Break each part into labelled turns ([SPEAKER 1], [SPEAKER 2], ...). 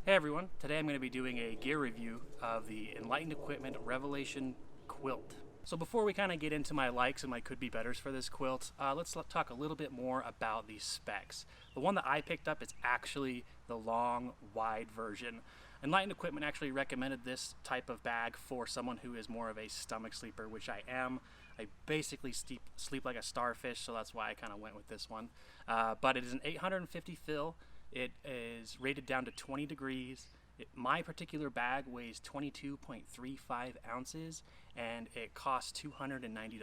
[SPEAKER 1] Hey everyone, today I'm going to be doing a gear review of the Enlightened Equipment Revelation Quilt. So before we kind of get into my likes and my could be betters for this quilt, let's talk a little bit more about the specs. The one that I picked up is actually the long, wide version. Enlightened Equipment actually recommended this type of bag for someone who is more of a stomach sleeper, which I am. I basically sleep like a starfish, so that's why I kind of went with this one. But it is an 850 fill. It is rated down to 20 degrees. My particular bag weighs 22.35 ounces and it costs $290.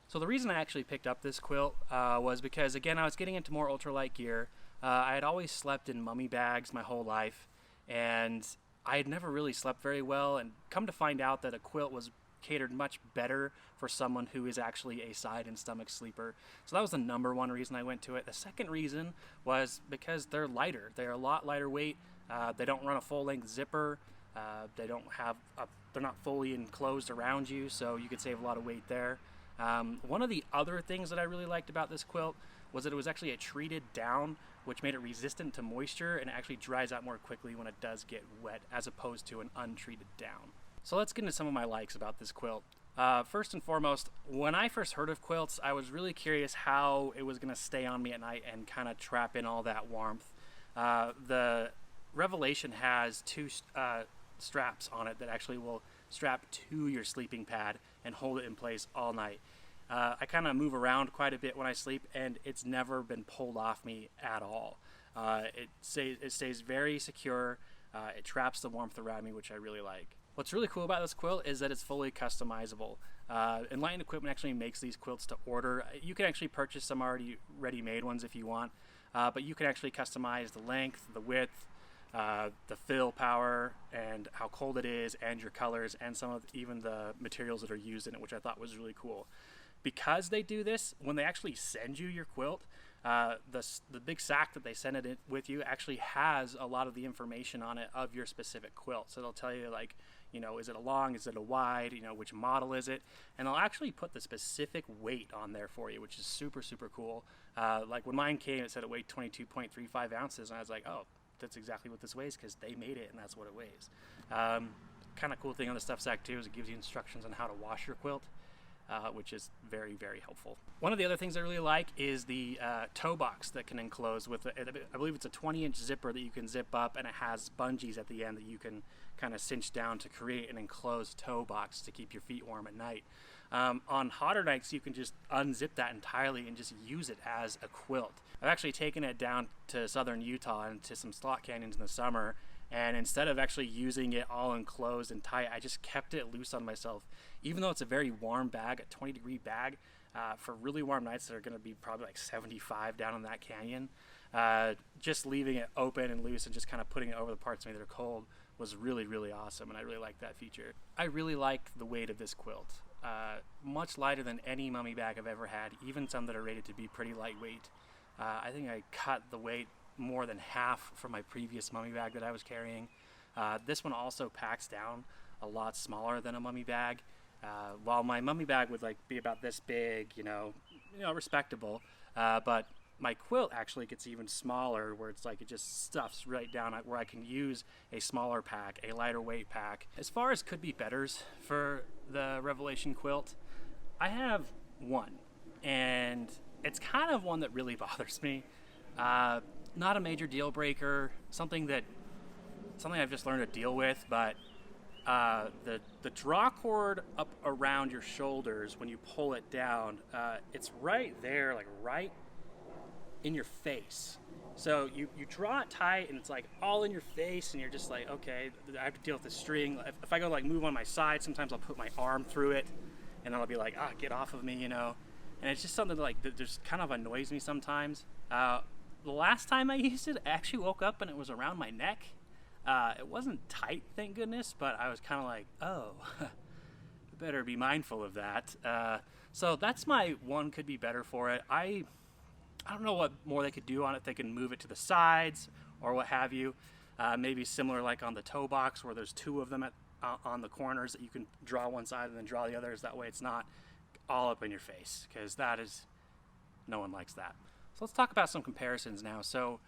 [SPEAKER 1] So the reason I actually picked up this quilt was because, again, I was getting into more ultralight gear. I had always slept in mummy bags my whole life, and I had never really slept very well, and come to find out that a quilt was catered much better for someone who is actually a side and stomach sleeper. So that was the number one reason I went to it. The second reason was because they're lighter. They're a lot lighter weight. They don't run a full-length zipper. They're not fully enclosed around you, so you could save a lot of weight there. One of the other things that I really liked about this quilt was that it was actually a treated down, which made it resistant to moisture, and it actually dries out more quickly when it does get wet, as opposed to an untreated down. So let's get into some of my likes about this quilt. First and foremost, when I first heard of quilts, I was really curious how it was going to stay on me at night and kind of trap in all that warmth. The Revelation has two straps on it that actually will strap to your sleeping pad and hold it in place all night. I kind of move around quite a bit when I sleep, and it's never been pulled off me at all. It stays very secure. It traps the warmth around me, which I really like. What's really cool about this quilt is that it's fully customizable. Enlightened Equipment actually makes these quilts to order. You can actually purchase some already ready-made ones if you want, but you can actually customize the length, the width, the fill power, and how cold it is, and your colors, and even the materials that are used in it, which I thought was really cool. Because they do this, when they actually send you your quilt, the big sack that they send it in with you actually has a lot of the information on it of your specific quilt. So they'll tell you, like, is it a long, is it a wide, which model is it, and they'll actually put the specific weight on there for you, which is super, super cool. Like when mine came, it said it weighed 22.35 ounces, and I was like, oh, that's exactly what this weighs, because they made it and that's what it weighs. Kind of cool thing on the stuff sack too is it gives you instructions on how to wash your quilt, which is very, very helpful. One of the other things I really like is the toe box that can enclose with, I believe it's a 20-inch zipper that you can zip up, and it has bungees at the end that you can kind of cinch down to create an enclosed toe box to keep your feet warm at night. On hotter nights, you can just unzip that entirely and just use it as a quilt. I've actually taken it down to southern Utah and to some slot canyons in the summer, and instead of actually using it all enclosed and tight, I just kept it loose on myself. Even though it's a very warm bag, a 20-degree bag, for really warm nights that are going to be probably like 75 down in that canyon, just leaving it open and loose and just kind of putting it over the parts of me that are cold was really, really awesome, and I really like that feature. I really like the weight of this quilt. Much lighter than any mummy bag I've ever had, even some that are rated to be pretty lightweight. I think I cut the weight more than half from my previous mummy bag that I was carrying. This one also packs down a lot smaller than a mummy bag. While my mummy bag would be about this big, respectable, but my quilt actually gets even smaller, where it's like it just stuffs right down where I can use a smaller pack, a lighter weight pack. As far as could be betters for the Revelation quilt, I have one, and it's kind of one that really bothers me. Not a major deal breaker, something I've just learned to deal with, but the draw cord up around your shoulders when you pull it down, it's right there, like right in your face. So you draw it tight and it's like all in your face, and you're just like, okay, I have to deal with the string. If I go move on my side, sometimes I'll put my arm through it and I'll be like, get off of me, and it's just something that just kind of annoys me sometimes. The last time I used it, I actually woke up and it was around my neck. It wasn't tight, thank goodness, but I was kind of like, oh, better be mindful of that. So that's my one could be better for it. I don't know what more they could do on it. They can move it to the sides or what have you. Maybe similar like on the toe box, where there's two of them on the corners that you can draw one side and then draw the others. That way it's not all up in your face, because no one likes that. So let's talk about some comparisons now. So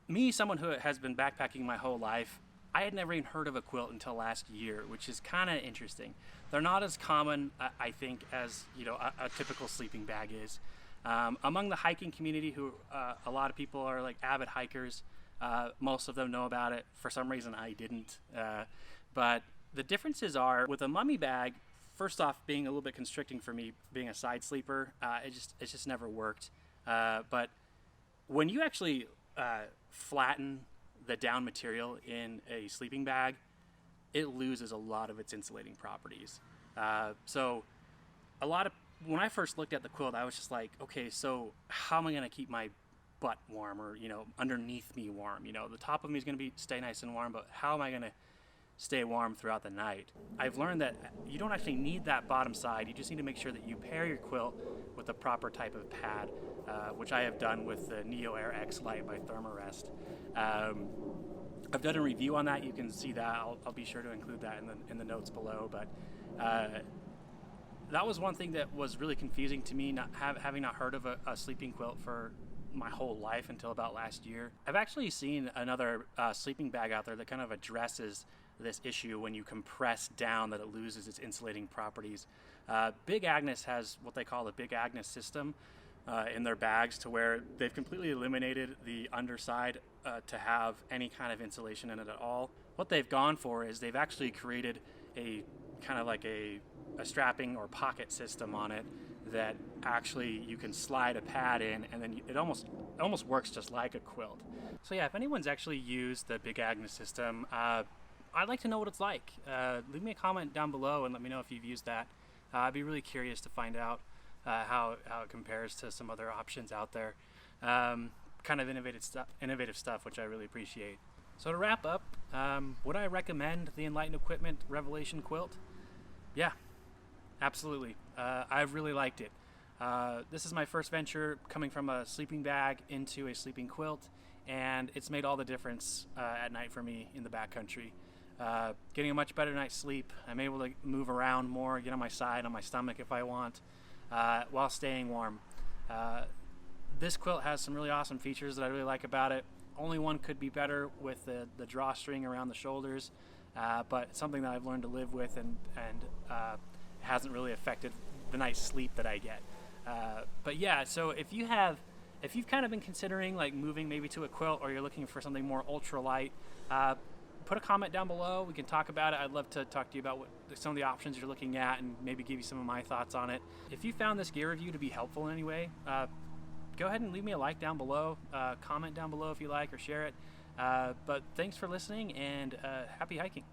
[SPEAKER 1] Me, someone who has been backpacking my whole life, I had never even heard of a quilt until last year, which is kind of interesting. They're not as common, I think, as a typical sleeping bag is. Among the hiking community, who a lot of people are like avid hikers, most of them know about it. For some reason, I didn't. But the differences are with a mummy bag. First off, being a little bit constricting for me, being a side sleeper, it just never worked. But when you actually flatten the down material in a sleeping bag, it loses a lot of its insulating properties. So a lot of when I first looked at the quilt, I was just like, okay, so how am I going to keep my butt warm, or underneath me warm? The top of me is going to stay nice and warm, but how am I going to stay warm throughout the night? I've learned that you don't actually need that bottom side. You just need to make sure that you pair your quilt with the proper type of pad, which I have done with the Neo Air X Lite by Thermarest. I've done a review on that. You can see that. I'll be sure to include that in the notes below. But that was one thing that was really confusing to me, having not heard of a sleeping quilt for my whole life until about last year. I've actually seen another sleeping bag out there that kind of addresses this issue when you compress down, that it loses its insulating properties. Big Agnes has what they call the Big Agnes system in their bags, to where they've completely eliminated the underside to have any kind of insulation in it at all. What they've gone for is they've actually created a kind of like a strapping or pocket system on it that actually you can slide a pad in, and then it almost works just like a quilt. So yeah, if anyone's actually used the Big Agnes system, I'd like to know what it's like. Leave me a comment down below and let me know if you've used that. I'd be really curious to find out how it compares to some other options out there. Kind of innovative stuff, which I really appreciate. So to wrap up, would I recommend the Enlightened Equipment Revelation Quilt? Yeah, absolutely. I've really liked it. This is my first venture coming from a sleeping bag into a sleeping quilt, and it's made all the difference at night for me in the backcountry. Getting a much better night's sleep. I'm able to move around more, get on my side, on my stomach if I want, while staying warm. This quilt has some really awesome features that I really like about it. Only one could be better with the drawstring around the shoulders, but it's something that I've learned to live with, and hasn't really affected the nice sleep that I get. But yeah, so if you've kind of been considering like moving maybe to a quilt, or you're looking for something more ultralight, put a comment down below. We can talk about it. I'd love to talk to you about some of the options you're looking at, and maybe give you some of my thoughts on it. If you found this gear review to be helpful in any way, go ahead and leave me a like down below, comment down below if you like, or share it. But thanks for listening, and happy hiking.